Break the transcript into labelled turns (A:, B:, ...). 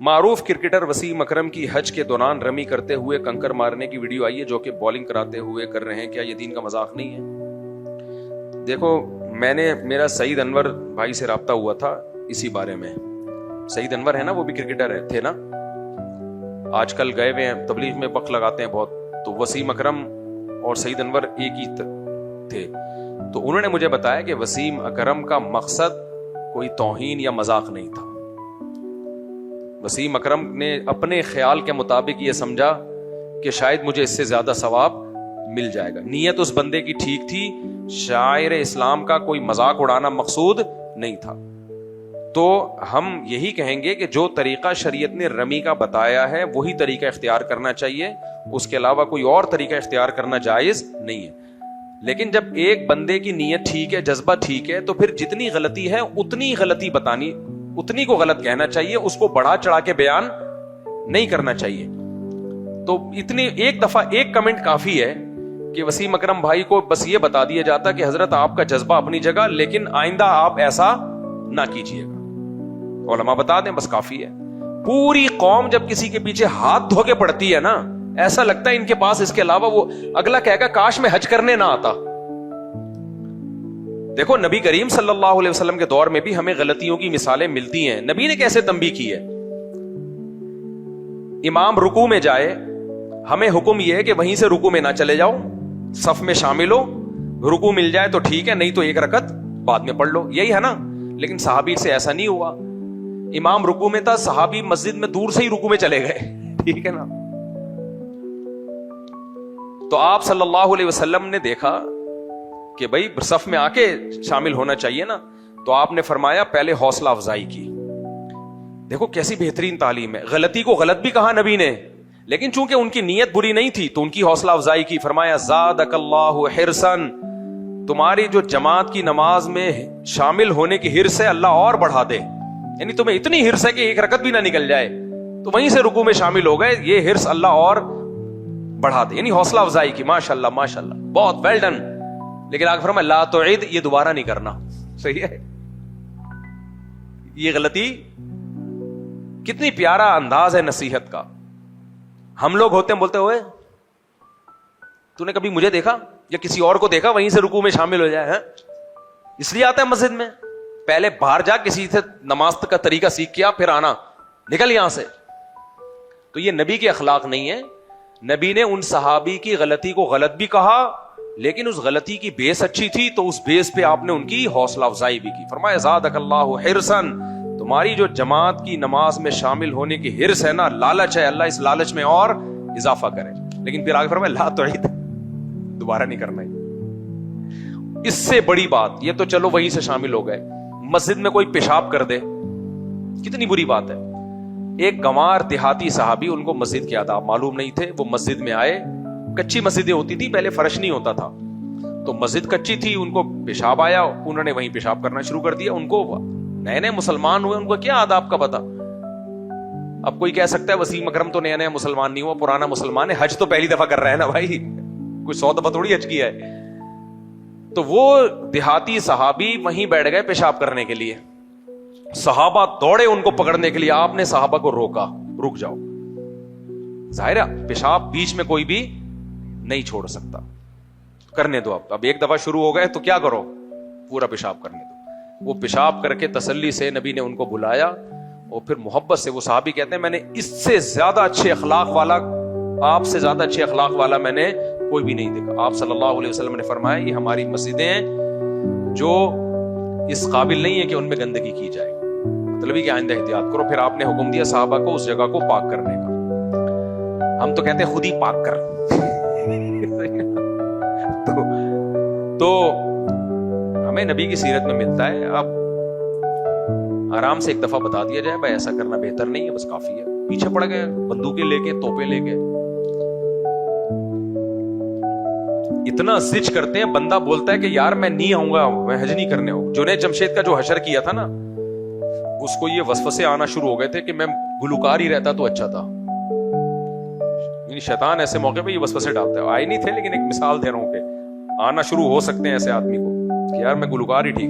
A: معروف کرکٹر وسیم اکرم کی حج کے دوران رمی کرتے ہوئے کنکر مارنے کی ویڈیو آئی ہے جو کہ بالنگ کراتے ہوئے کر رہے ہیں، کیا یہ دین کا مذاق نہیں ہے؟ دیکھو، میرا سعید انور بھائی سے رابطہ ہوا تھا اسی بارے میں. سعید انور ہے نا، وہ بھی کرکٹر تھے نا، آج کل گئے ہوئے ہیں، تبلیغ میں وقت لگاتے ہیں بہت. تو وسیم اکرم اور سعید انور ایک ہی تھے. تو انہوں نے مجھے بتایا کہ وسیم اکرم کا مقصد کوئی توہین یا مذاق نہیں تھا. وسیم اکرم نے اپنے خیال کے مطابق یہ سمجھا کہ شاید مجھے اس سے زیادہ ثواب مل جائے گا. نیت اس بندے کی ٹھیک تھی، شاعر اسلام کا کوئی مذاق اڑانا مقصود نہیں تھا. تو ہم یہی کہیں گے کہ جو طریقہ شریعت نے رمی کا بتایا ہے وہی طریقہ اختیار کرنا چاہیے، اس کے علاوہ کوئی اور طریقہ اختیار کرنا جائز نہیں ہے. لیکن جب ایک بندے کی نیت ٹھیک ہے، جذبہ ٹھیک ہے، تو پھر جتنی غلطی ہے اتنی غلطی بتانی، اتنی کو غلط کہنا چاہیے، اس کو بڑھا چڑھا کے بیان نہیں کرنا چاہیے. تو اتنی ایک دفعہ ایک کمنٹ کافی ہے کہ وسیم اکرم بھائی کو بس یہ بتا دیا جاتا کہ حضرت آپ کا جذبہ اپنی جگہ، لیکن آئندہ آپ ایسا نہ کیجیے گا. علماء بتا دیں، بس کافی ہے. پوری قوم جب کسی کے پیچھے ہاتھ دھو کے پڑتی ہے نا، ایسا لگتا ہے ان کے پاس اس کے علاوہ وہ اگلا کہے گا کاش میں حج کرنے نہ آتا. دیکھو، نبی کریم صلی اللہ علیہ وسلم کے دور میں بھی ہمیں غلطیوں کی مثالیں ملتی ہیں. نبی نے کیسے تنبیہ کی ہے. امام رکوع میں جائے، ہمیں حکم یہ ہے کہ وہیں سے رکوع میں نہ چلے جاؤ، صف میں شامل ہو. رکوع مل جائے تو ٹھیک ہے، نہیں تو ایک رکعت بعد میں پڑھ لو، یہی ہے نا. لیکن صحابی سے ایسا نہیں ہوا. امام رکوع میں تھا، صحابی مسجد میں دور سے ہی رکوع میں چلے گئے. ٹھیک ہے نا. تو آپ صلی اللہ علیہ وسلم نے دیکھا کہ بھائی صف میں آ کے شامل ہونا چاہیے نا، تو آپ نے فرمایا پہلے حوصلہ افزائی کی. دیکھو کیسی بہترین تعلیم ہے. غلطی کو غلط بھی کہا نبی نے، لیکن چونکہ ان کی نیت بری نہیں تھی تو ان کی حوصلہ افزائی کی. فرمایا زادک اللہ حرصاً، تمہاری جو جماعت کی نماز میں شامل ہونے کی حرص ہے اللہ اور بڑھا دے. یعنی تمہیں اتنی حرص ہے کہ ایک رکعت بھی نہ نکل جائے تو وہیں سے رکوع میں شامل ہو گئے، یہ حرص اللہ اور بڑھا دے. یعنی حوصلہ افزائی کی. ماشاءاللہ ماشاءاللہ، بہت ویل ڈن. لیکن آگے فرمایا لا تعید، یہ دوبارہ نہیں کرنا. صحیح ہے. یہ غلطی، کتنی پیارا انداز ہے نصیحت کا. ہم لوگ ہوتے ہیں بولتے ہوئے تو نے کبھی مجھے دیکھا یا کسی اور کو دیکھا وہیں سے رکوع میں شامل ہو جائے. اس لیے آتا ہے مسجد میں، پہلے باہر جا کسی سے نماز کا طریقہ سیکھ کیا، پھر آنا، نکل یہاں سے. تو یہ نبی کے اخلاق نہیں ہے. نبی نے ان صحابی کی غلطی کو غلط بھی کہا، لیکن اس غلطی کی بیس اچھی تھی تو اس بیس پہ آپ نے ان کی حوصلہ افزائی بھی کی. فرمایا زادک اللہ حرصاً، تمہاری جو جماعت کی نماز میں شامل ہونے کی حرص ہے نا، لالچ ہے، اللہ اس لالچ میں اور اضافہ کرے. لیکن پھر آگے فرمایا لا تعید، دوبارہ نہیں کرنا. اس سے بڑی بات یہ تو چلو وہیں سے شامل ہو گئے، مسجد میں کوئی پیشاب کر دے، کتنی بری بات ہے. ایک گنوار دیہاتی صحابی، ان کو مسجد کے آداب معلوم نہیں تھے. وہ مسجد میں آئے، کچی مسجدیں ہوتی تھی پہلے، فرش نہیں ہوتا تھا، تو مسجد کچی تھی. ان کو پیشاب آیا، انہوں نے وہیں پیشاب کرنا شروع کر دیا. ان کو نئے نئے مسلمان ہوئے، ان کو کیا آداب کا پتا. اب کوئی کہہ سکتا ہے وسیم اکرم تو نیا نیا مسلمان نہیں ہوا، پرانا مسلمان ہے، حج تو پہلی دفعہ کر رہا ہے نا بھائی، کوئی 100 دفعہ تھوڑی حج کیا ہے. تو وہ دیہاتی صحابی وہیں بیٹھ گئے پیشاب کرنے کے لیے. صحابہ دوڑے ان کو پکڑنے کے لیے. آپ نے صحابہ کو روکا، رک جاؤ. ظاہر ہے پیشاب بیچ میں کوئی بھی نہیں چھوڑ سکتا، کرنے دو. اب ایک دفعہ شروع ہو گئے تو کیا کرو، پورا پیشاب کرنے دو. وہ پیشاب کر کے تسلی سے نبی نے ان کو بلایا اور پھر محبت سے، وہ صحابی کہتے ہیں میں نے اس سے زیادہ اچھے اخلاق والا، آپ سے زیادہ اچھے اخلاق والا میں نے کوئی بھی نہیں دیکھا. آپ صلی اللہ علیہ وسلم نے فرمایا یہ ہماری مسجدیں ہیں جو اس قابل نہیں ہے کہ ان میں گندگی کی جائے، مطلب کہ آئندہ احتیاط کرو. پھر آپ نے حکم دیا صحابہ کو اس جگہ کو پاک کرنے کا. ہم تو کہتے ہیں خود ہی پاک کر. تو ہمیں نبی کی سیرت میں ملتا ہے. اب آرام سے ایک دفعہ بتا دیا جائے بھائی ایسا کرنا بہتر نہیں ہے، بس کافی ہے. پیچھے پڑ گئے بندوقیں لے کے، توپیں لے کے، اتنا زج کرتے ہیں. بندہ بولتا ہے کہ یار میں نہیں آؤں گا، میں حج نہیں کرنے ہوں. جنید جمشید کا جو حشر کیا تھا نا، اس کو یہ وسوسے آنا شروع ہو گئے تھے کہ میں گلوکار ہی رہتا تو اچھا تھا. یعنی شیطان ایسے موقع پہ یہ وسوسے ڈالتا ہے. آئے نہیں تھے لیکن ایک مثال دے رہا ہوں کہ آنا شروع ہو سکتے ہیں ایسے آدمی کو کہ یار میں گلوکار ہی ٹھیک تھا.